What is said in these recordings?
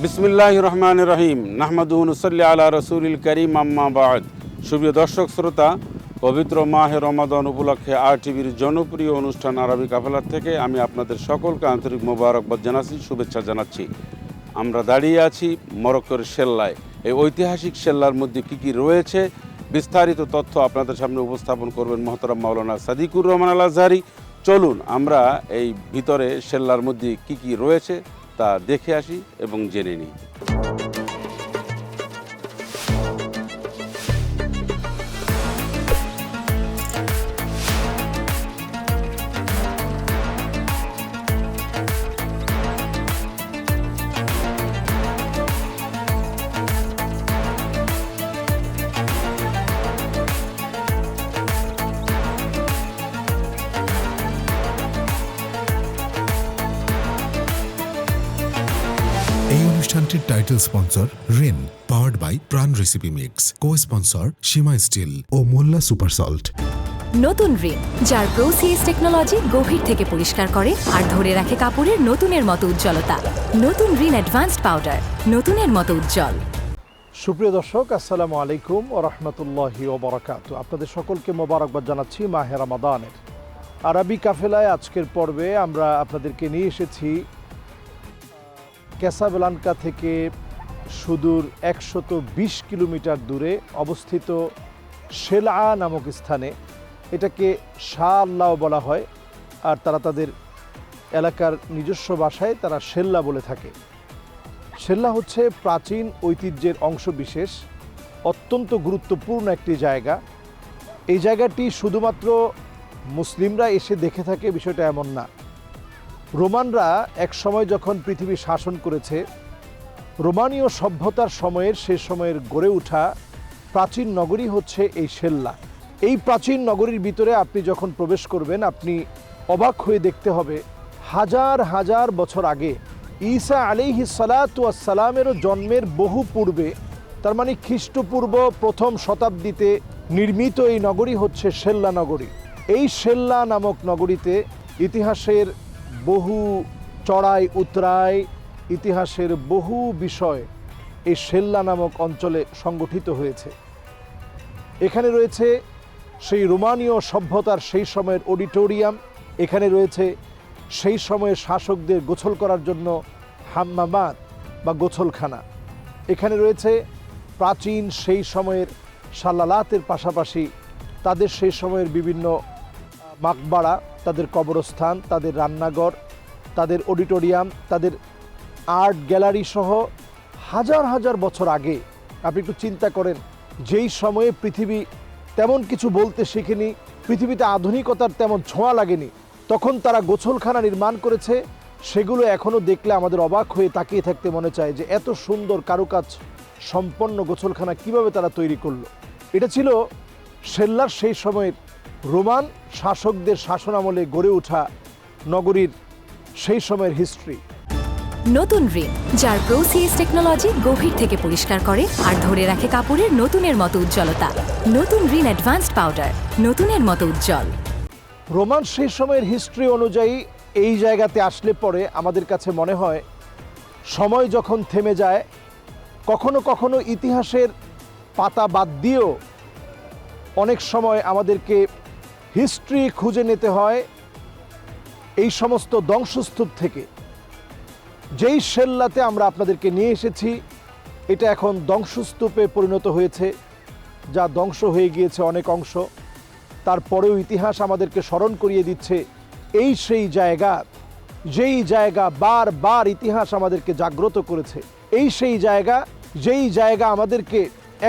বিসমিল্লাহির রহমানির রহিম নাহমাদুহু নুসাল্লি আলা রাসূলিল কারীম আম্মা বা'দ। সুপ্রিয় দর্শক শ্রোতা, পবিত্র মাহে রমাদান উপলক্ষে RTVর জনপ্রিয় অনুষ্ঠান আরবি কাফেলার থেকে আমি আপনাদের সকলকে আন্তরিক মোবারকবাদ জানাচ্ছি, শুভেচ্ছা জানাচ্ছি। আমরা দাঁড়িয়ে আছি মরক্কোর সেল্লায়। এই ঐতিহাসিক সেল্লার মধ্যে কী কী রয়েছে বিস্তারিত তথ্য আপনাদের সামনে উপস্থাপন করবেন মোহতারাম মাওলানা সাদিকুর রহমান আল আজহারি। চলুন আমরা এই ভিতরে সেল্লার মধ্যে কী কী রয়েছে তা দেখে আসি এবং জেনে নিই। এই অনুষ্ঠানটির title sponsor Rin, powered by Pran recipe mix, co sponsor Seema steel ও মোল্লা সুপার সল্ট। নতুন রিন, যার প্রো-সিএস টেকনোলজি গভীর থেকে পরিষ্কার করে আর ধরে রাখে কাপড়ের নতুনের মতো উজ্জ্বলতা। নতুন রিন অ্যাডভান্সড পাউডার, নতুনের মতো উজ্জ্বল। সুপ্রিয় দর্শক, আসসালামু আলাইকুম ওয়া রাহমাতুল্লাহি ওয়া বারাকাতুহু। আপনাদের সকলকে মোবারকবাদ জানাচ্ছি মাহে রমাদানের। আরবি কাফেলায় আজকের পর্বে আমরা আপনাদেরকে নিয়ে এসেছি ক্যাসাব্লাঙ্কা থেকে সুদূর 120 কিলোমিটার দূরে অবস্থিত সেলআ নামক স্থানে। এটাকে শাহ আল্লাহ বলা হয়, আর তারা তাদের এলাকার নিজস্ব ভাষায় তারা সেল্লা বলে থাকে। সেল্লা হচ্ছে প্রাচীন ঐতিহ্যের অংশ বিশেষ, অত্যন্ত গুরুত্বপূর্ণ একটি জায়গা। এই জায়গাটি শুধুমাত্র মুসলিমরা এসে দেখে থাকে বিষয়টা এমন না। রোমানরা এক সময় যখন পৃথিবী শাসন করেছে, রোমানীয় সভ্যতার সময়ের সে সময়ের গড়ে ওঠা প্রাচীন নগরী হচ্ছে এই সেল্লা। এই প্রাচীন নগরীর ভিতরে আপনি যখন প্রবেশ করবেন, আপনি অবাক হয়ে দেখতে হবে হাজার হাজার বছর আগে ঈসা আলাইহিস সালাতু ওয়াস সালামেরও জন্মের বহু পূর্বে, তার মানে খ্রিস্টপূর্ব প্রথম শতাব্দীতে নির্মিত এই নগরী হচ্ছে সেল্লা নগরী। এই সেল্লা নামক নগরীতে ইতিহাসের বহু চড়াই উতরাই, ইতিহাসের বহু বিষয় এই সেল্লা নামক অঞ্চলে সংগঠিত হয়েছে। এখানে রয়েছে সেই রোমানীয় সভ্যতার সেই সময়ের অডিটোরিয়াম, এখানে রয়েছে সেই সময়ের শাসকদের গোসল করার জন্য হাম্মামাত বা গোসলখানা, এখানে রয়েছে প্রাচীন সেই সময়ের সাল্লালাতের পাশাপাশি তাদের সেই সময়ের বিভিন্ন মাকবারা, তাদের কবরস্থান, তাদের রান্নাঘর, তাদের অডিটোরিয়াম, তাদের আর্ট গ্যালারি সহ হাজার হাজার বছর আগে। আপনি একটু চিন্তা করেন, যেই সময়ে পৃথিবী তেমন কিছু বলতে শিখেনি, পৃথিবীতে আধুনিকতার তেমন ছোঁয়া লাগেনি, তখন তারা গোসলখানা নির্মাণ করেছে। সেগুলো এখনও দেখলে আমাদের অবাক হয়ে তাকিয়ে থাকতে মনে চায় যে এত সুন্দর কারুকাজ সম্পন্ন গোসলখানা কিভাবে তারা তৈরি করলো। এটা ছিল সেল্লার সেই সময়ের রোমান শাসকদের শাসনামলে গড়ে ওঠা নগরীর সেই সময়ের হিস্ট্রি। নতুন রিন, যার প্রো-সিএস টেকনোলজি গভীর থেকে পরিষ্কার করে আর ধরে রাখে কাপড়ের নতুনের মতো উজ্জ্বলতা। নতুন রিন অ্যাডভান্সড পাউডার, নতুনের মতো উজ্জ্বল। রোমান সেই সময়ের হিস্ট্রি অনুযায়ী এই জায়গাতে আসলে পরে আমাদের কাছে মনে হয় সময় যখন থেমে যায়, কখনো কখনো ইতিহাসের পাতা বাদ দিয়েও অনেক সময় আমাদেরকে হিস্ট্রি খুঁজে নিতে হয় এই সমস্ত ধ্বংসস্তূপ থেকে। যেই সেল্লাতে আমরা আপনাদেরকে নিয়ে এসেছি, এটা এখন ধ্বংসস্তূপে পরিণত হয়েছে, যা ধ্বংস হয়ে গিয়েছে অনেক অংশ। তারপরেও ইতিহাস আমাদেরকে স্মরণ করিয়ে দিচ্ছে এই সেই জায়গা, যেই জায়গা বারবার ইতিহাস আমাদেরকে জাগ্রত করেছে। এই সেই জায়গা, যেই জায়গা আমাদেরকে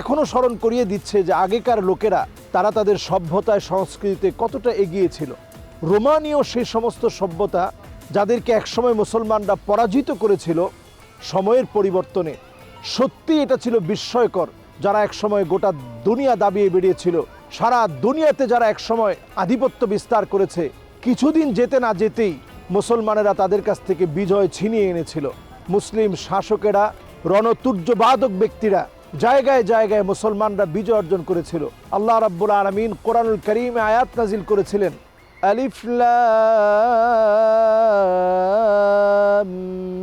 এখনও স্মরণ করিয়ে দিচ্ছে যে আগেকার লোকেরা তারা তাদের সভ্যতায় সংস্কৃতিতে কতটা এগিয়ে ছিল। রোমানীয় সেই সমস্ত সভ্যতা যাদেরকে একসময় মুসলমানরা পরাজিত করেছিল সময়ের পরিবর্তনে, সত্যি এটা ছিল বিস্ময়কর। যারা একসময় গোটা দুনিয়া দাবিয়ে বেরিয়েছিল, সারা দুনিয়াতে যারা একসময় আধিপত্য বিস্তার করেছে, কিছুদিন যেতে না যেতেই মুসলমানেরা তাদের কাছ থেকে বিজয় ছিনিয়ে এনেছিল। মুসলিম শাসকেরা, রণতুর্যবাদক ব্যক্তিরা জায়গায় জায়গায় মুসলমানরা বিজয় অর্জন করেছিল। আল্লাহ রাব্বুল আলামিন কোরআনুল কারীমে আয়াত নাজিল করেছিলেন, আলিফ লাম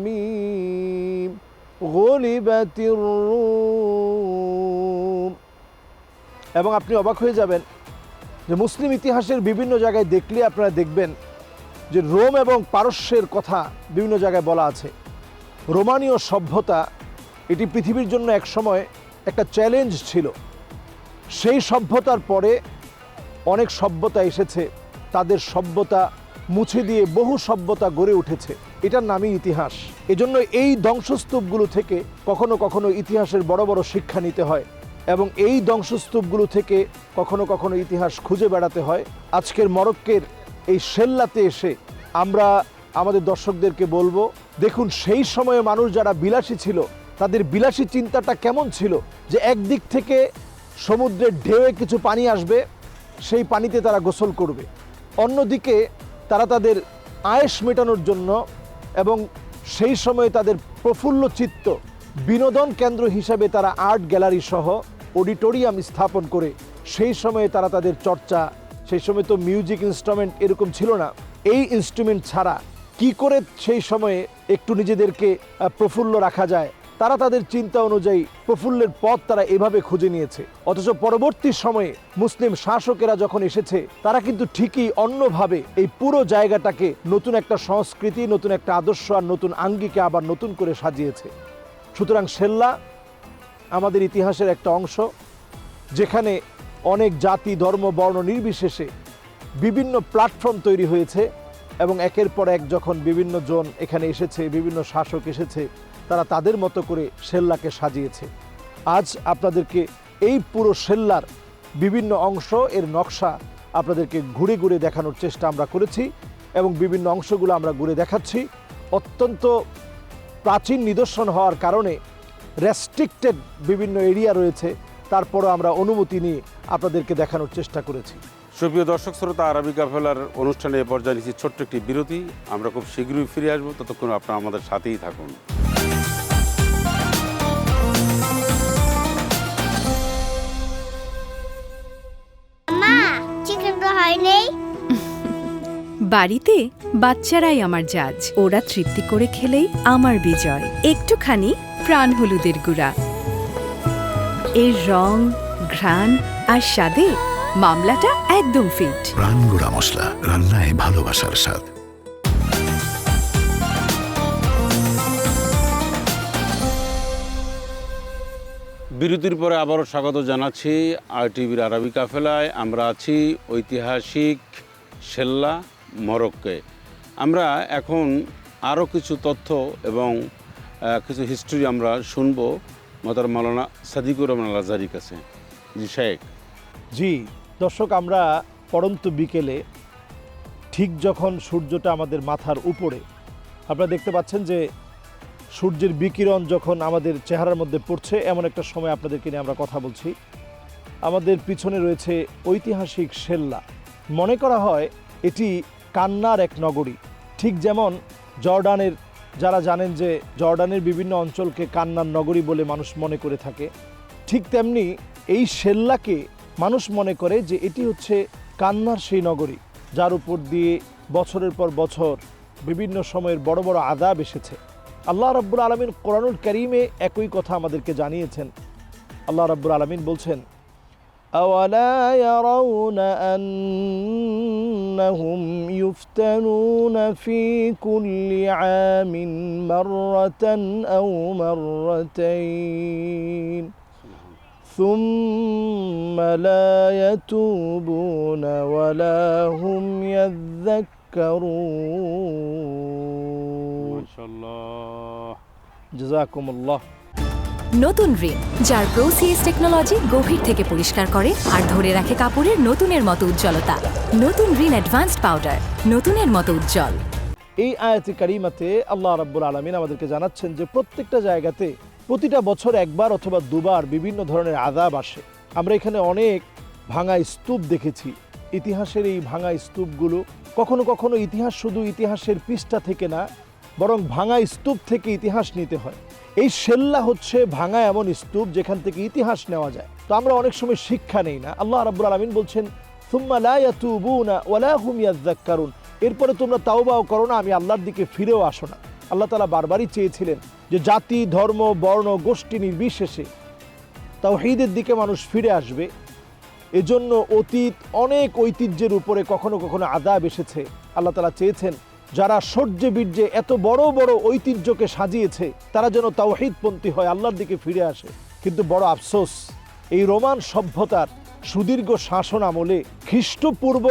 মিম গুলিবাতির রূম। এবং আপনি অবাক হয়ে যাবেন যে মুসলিম ইতিহাসের বিভিন্ন জায়গায় দেখলে আপনারা দেখবেন যে রোম এবং পারস্যের কথা বিভিন্ন জায়গায় বলা আছে। রোমানীয় সভ্যতা এটি পৃথিবীর জন্য একসময় একটা চ্যালেঞ্জ ছিল। সেই সভ্যতার পরে অনেক সভ্যতা এসেছে, তাদের সভ্যতা মুছে দিয়ে বহু সভ্যতা গড়ে উঠেছে, এটার নামই ইতিহাস। এজন্য এই ধ্বংসস্তূপগুলো থেকে কখনো কখনো ইতিহাসের বড় বড় শিক্ষা নিতে হয় এবং এই ধ্বংসস্তূপগুলো থেকে কখনো কখনো ইতিহাস খুঁজে বেড়াতে হয়। আজকের মরক্কোর এই সেল্লাতে এসে আমরা আমাদের দর্শকদেরকে বলবো, দেখুন সেই সময়ে মানুষ যারা বিলাসী ছিল তাদের বিলাসী চিন্তাটা কেমন ছিল, যে একদিক থেকে সমুদ্রের ঢেউয়ে কিছু পানি আসবে, সেই পানিতে তারা গোসল করবে, অন্যদিকে তারা তাদের আয়েশ মেটানোর জন্য এবং সেই সময়ে তাদের প্রফুল্ল চিত্ত বিনোদন কেন্দ্র হিসাবে তারা আর্ট গ্যালারি সহ অডিটোরিয়াম স্থাপন করে সেই সময়ে তারা তাদের চর্চা, সেই সময় তো মিউজিক ইনস্ট্রুমেন্ট এরকম ছিল না, এই ইনস্ট্রুমেন্ট ছাড়া কি করে সেই সময়ে একটু নিজেদেরকে প্রফুল্ল রাখা যায়, তারা তাদের চিন্তা অনুযায়ী প্রফুল্লের পথ তারা এভাবে খুঁজে নিয়েছে। অথচ পরবর্তী সময়ে মুসলিম শাসকেরা যখন এসেছে তারা কিন্তু ঠিকই অন্যভাবে এই পুরো জায়গাটাকে নতুন একটা সংস্কৃতি, নতুন একটা আদর্শ আর নতুন আঙ্গিকে আবার নতুন করে সাজিয়েছে। সুতরাং সেল্লা আমাদের ইতিহাসের একটা অংশ, যেখানে অনেক জাতি, ধর্ম, বর্ণ নির্বিশেষে বিভিন্ন প্ল্যাটফর্ম তৈরি হয়েছে এবং একের পর এক যখন বিভিন্ন জন এখানে এসেছে, বিভিন্ন শাসক এসেছে, তারা তাদের মতো করে সেল্লাকে সাজিয়েছে। আজ আপনাদেরকে এই পুরো সেল্লার বিভিন্ন অংশ, এর নকশা আপনাদেরকে ঘুরে ঘুরে দেখানোর চেষ্টা আমরা করেছি এবং বিভিন্ন অংশগুলো আমরা ঘুরে দেখাচ্ছি। অত্যন্ত প্রাচীন নিদর্শন হওয়ার কারণে রেস্ট্রিক্টেড বিভিন্ন এরিয়া রয়েছে, তারপরও আমরা অনুমতি নিয়ে আপনাদেরকে দেখানোর চেষ্টা করেছি। সুপ্রিয় দর্শক শ্রোতা, আরবি কাফেলার অনুষ্ঠানে এ পর্যায়ে নিচ্ছি ছোট্ট একটি বিরতি। আমরা খুব শীঘ্রই ফিরে আসবো, ততক্ষণ আপনারা আমাদের সাথেই থাকুন। মা, চিকেন তো হয়নি। বাড়িতে বাচ্চারাই আমার জাজ, ওরা তৃপ্তি করে খেলেই আমার বিজয়। একটুখানি প্রাণ হলুদের গুঁড়া, এর রং, ঘ্রাণ আর স্বাদে মামলাটা একদম ফিট। প্রাণ গুঁড়া মশলা, রান্নায় ভালোবাসার স্বাদ। বিরতির পরে আবারও স্বাগত জানাচ্ছি আরটিভির আরবি কাফেলায়। আমরা আছি ঐতিহাসিক সেল্লা, মরক্কোয়। আমরা এখন আরও কিছু তথ্য এবং কিছু হিস্ট্রি আমরা শুনবো মহতারাম মাওলানা সাদিকুর রহমান আল আজহারির কাছে। জি শেখ। জি দর্শক, আমরা পড়ন্ত বিকেলে ঠিক যখন সূর্যটা আমাদের মাথার উপরে, আপনারা দেখতে পাচ্ছেন যে সূর্যের বিকিরণ যখন আমাদের চেহারার মধ্যে পড়ছে, এমন একটা সময় আপনাদেরকে নিয়ে আমরা কথা বলছি। আমাদের পিছনে রয়েছে ঐতিহাসিক সেল্লা। মনে করা হয় এটি কান্নার এক নগরী। ঠিক যেমন জর্ডানের, যারা জানেন যে জর্ডানের বিভিন্ন অঞ্চলকে কান্নার নগরী বলে মানুষ মনে করে থাকে, ঠিক তেমনি এই সেল্লাকে মানুষ মনে করে যে এটি হচ্ছে কান্নার সেই নগরী, যার উপর দিয়ে বছরের পর বছর বিভিন্ন সময়ের বড় বড় আযাব এসেছে। আল্লাহ রাব্বুল আলামিন কোরআনুল কারীমে একই কথা আমাদেরকে জানিয়েছেন। আল্লাহ রাব্বুল আলামিন বলছেন, আওয়ালা ইয়ারাউনা আন্নাহুম ইফতানুনা ফি কুল্লি আমিন মাররাতান আও মাররাতাইন ثم لا يتوبون ولا هم يذكرون মাশাআল্লাহ, জাযাকুমুল্লাহ। নতুন রিন, যার প্রো সিএস টেকনোলজি গভীর থেকে পরিষ্কার করে আর ধরে রাখে কাপড়ের নতুনের মতো উজ্জ্বলতা। নতুন রিন অ্যাডভান্সড পাউডার, নতুনের মতো উজ্জ্বল। এই আয়াতে কারিমাতে আল্লাহ রাব্বুল আলামিন আমাদেরকে জানাচ্ছেন যে প্রত্যেকটা জায়গাতে প্রতিটা বছর একবার অথবা দুবার বিভিন্ন ধরনের আযাব আসে। আমরা এখানে অনেক ভাঙা স্তূপ দেখেছি। ইতিহাসের এই ভাঙা স্তূপগুলো কখনো কখনো ইতিহাস শুধু ইতিহাসের পৃষ্ঠা থেকে না, বরং ভাঙা স্তূপ থেকে ইতিহাস নিতে হয়। এই সেল্লা হচ্ছে ভাঙা এমন স্তূপ যেখান থেকে ইতিহাস নেওয়া যায়। তো আমরা অনেক সময় শিক্ষা নেই না। আল্লাহ রাব্বুল আলামিন বলছেন, সুম্মা লা ইয়াতুবুনা ওয়ালা হুম ইয়াযাক্কারুন, এরপরে তোমরা তাওবাও করো না, আমি আল্লাহর দিকে ফিরেও আসো না। আল্লাহ তাআলা বারবারই চেয়েছিলেন যে জাতি, ধর্ম, বর্ণ, গোষ্ঠী নির্বিশেষে তাওহীদের দিকে মানুষ ফিরে আসবে। এজন্য অতীত অনেক ঐতিহ্যের উপরে কখনো কখনো আযাব এসেছে। আল্লাহ তাআলা চেয়েছেন যারা শৌর্যে বীর্যে এত বড় বড় ঐতিহ্যকে সাজিয়েছে তারা যেন তাওহীদপন্থী হয়, আল্লাহর দিকে ফিরে আসে। কিন্তু বড় আফসোস, এই রোমান সভ্যতার সুদীর্ঘ শাসন আমলে খ্রিস্টপূর্ব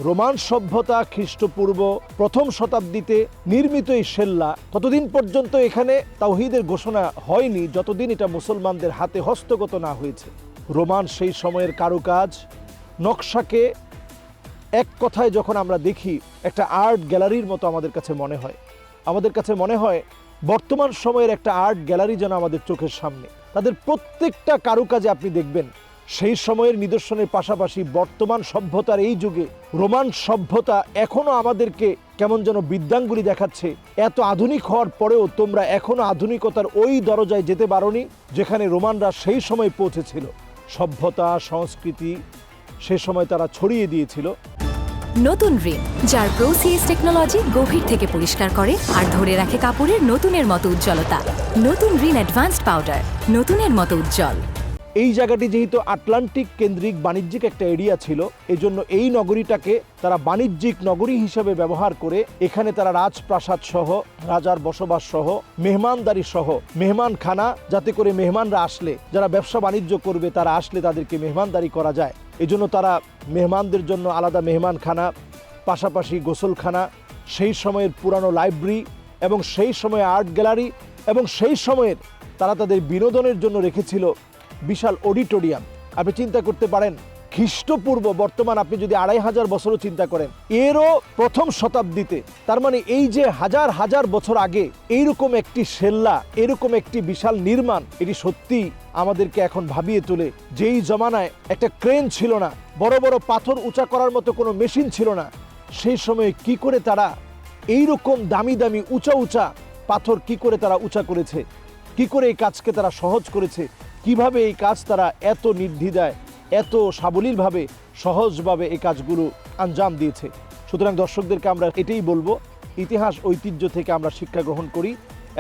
রোমান সভ্যতা, খ্রিস্টপূর্ব প্রথম শতাব্দীতে নির্মিত এই শেল্লা ততদিন পর্যন্ত এখানে তাওহীদের ঘোষণা হয়নি যতদিন এটা মুসলমানদের হাতে হস্তগত না হয়েছে। রোমান সেই সময়ের কারুকাজ, নকশাকে এক কথায় যখন আমরা দেখি একটা আর্ট গ্যালারির মতো আমাদের কাছে মনে হয়। আমাদের কাছে মনে হয় বর্তমান সময়ের একটা আর্ট গ্যালারি যেন আমাদের চোখের সামনে। তাদের প্রত্যেকটা কারুকাজে আপনি দেখবেন সেই সময়ের নিদর্শনের পাশাপাশি বর্তমান সভ্যতার এই যুগে রোমান সভ্যতা এখনো আমাদেরকে কেমন যেন বৃদ্ধাঙ্গুলি দেখাচ্ছে। এত আধুনিক হওয়ার পরেও তোমরা এখনো আধুনিকতার ওই দরজায় যেতে পারোনি যেখানে রোমানরা সেই সময় পৌঁছেছিল। সভ্যতা, সংস্কৃতি সে সময় তারা ছড়িয়ে দিয়েছিল। নতুন রিন, যার প্রো সিএস টেকনোলজি গভীর থেকে পরিষ্কার করে আর ধরে রাখে কাপড়ের নতুনের মতো উজ্জ্বলতা। নতুন রিন অ্যাডভান্সড পাউডার, নতুনের মতো উজ্জ্বল। এই জায়গাটি যেহেতু আটলান্টিক কেন্দ্রিক বাণিজ্যিক একটা এরিয়া ছিল, এজন্য এই নগরীটাকে তারা বাণিজ্যিক নগরী হিসেবে ব্যবহার করে এখানে তারা রাজপ্রাসাদ সহ, রাজার বসবাস সহ, মেহমানদারি সহ, মেহমানখানা, যাতে করে মেহমানরা আসলে, যারা ব্যবসা বাণিজ্য করবে তারা আসলে তাদেরকে মেহমানদারি করা যায়। এজন্য তারা মেহমানদের জন্য আলাদা মেহমানখানা, পাশাপাশি গোসলখানা, সেই সময়ের পুরানো লাইব্রেরি এবং সেই সময়ে আর্ট গ্যালারি এবং সেই সময়ের তারা তাদের বিনোদনের জন্য রেখেছিল বিশাল অডিটোরিয়াম। আপনি চিন্তা করতে পারেন খ্রিস্টপূর্ব, বর্তমান আপনি যদি 2500 বছরও চিন্তা করেন, এরও প্রথম শতাব্দীতে, তার মানে এই যে হাজার হাজার বছর আগে এইরকম একটি শেল্লা, এরকম একটি বিশাল নির্মাণ, এটি সত্যি আমাদেরকে এখন ভাবিয়ে তোলে। যেই জমানায় একটা ক্রেন ছিল না, বড় বড় পাথর উঁচা করার মতো কোনো মেশিন ছিল না, সেই সময়ে কি করে তারা এইরকম দামি দামি উঁচা উঁচা পাথর কি করে তারা উঁচা করেছে, কি করে এই কাজকে তারা সহজ করেছে, কিভাবে এই কাজ তারা এত নির্দ্বিধায়, এত সাবলীলভাবে, সহজভাবে এই কাজগুলো আঞ্জাম দিয়েছে। সুতরাং দর্শকদেরকে আমরা এটাই বলবো, ইতিহাস ঐতিহ্য থেকে আমরা শিক্ষা গ্রহণ করি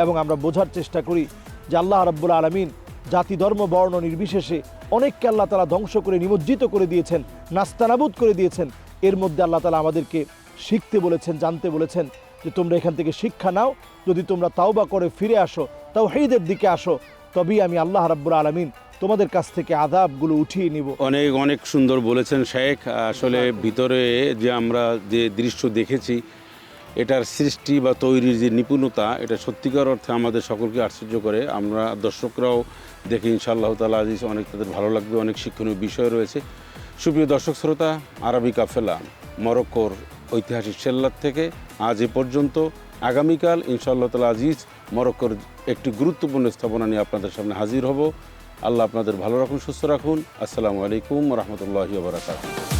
এবং আমরা বোঝার চেষ্টা করি যে আল্লাহ রাব্বুল আলামিন জাতি, ধর্ম, বর্ণ নির্বিশেষে অনেককে আল্লাহ তাআলা ধ্বংস করে নিমজ্জিত করে দিয়েছেন, নাস্তানাবুদ করে দিয়েছেন। এর মধ্যে আল্লাহ তাআলা আমাদেরকে শিখতে বলেছেন, জানতে বলেছেন যে তোমরা এখান থেকে শিক্ষা নাও। যদি তোমরা তাওবা করে ফিরে আসো, তাওহীদের দিকে আসো, তবেই আমি আল্লাহ রাব্বুল আলামিন তোমাদের কাছ থেকে আযাবগুলো উঠিয়ে নিব। অনেক অনেক সুন্দর বলেছেন শেখ। আসলে ভিতরে যে আমরা যে দৃশ্য দেখেছি, এটার সৃষ্টি বা তৈরির যে নিপুণতা, এটা সত্যিকার অর্থে আমাদের সকলকে আশ্চর্য করে। আমরা দর্শকরাও দেখে ইনশাআল্লাহ তাআলা আজিজ অনেক তাদের ভালো লাগবে, অনেক শিক্ষণীয় বিষয় রয়েছে। সুপ্রিয় দর্শক শ্রোতা, আরবি কাফেলা মরক্কোর ঐতিহাসিক শেল্লার থেকে আজ এ পর্যন্ত। আগামীকাল ইনশাআল্লাহ তাআলা আজিজ মরক্কোর একটি গুরুত্বপূর্ণ স্থাপনা নিয়ে আপনাদের সামনে হাজির হব। আল্লাহ আপনাদের ভালো রাখুন, সুস্থ রাখুন। আসসালামু আলাইকুম ওয়া রাহমাতুল্লাহি ওয়া বারাকাতুহু।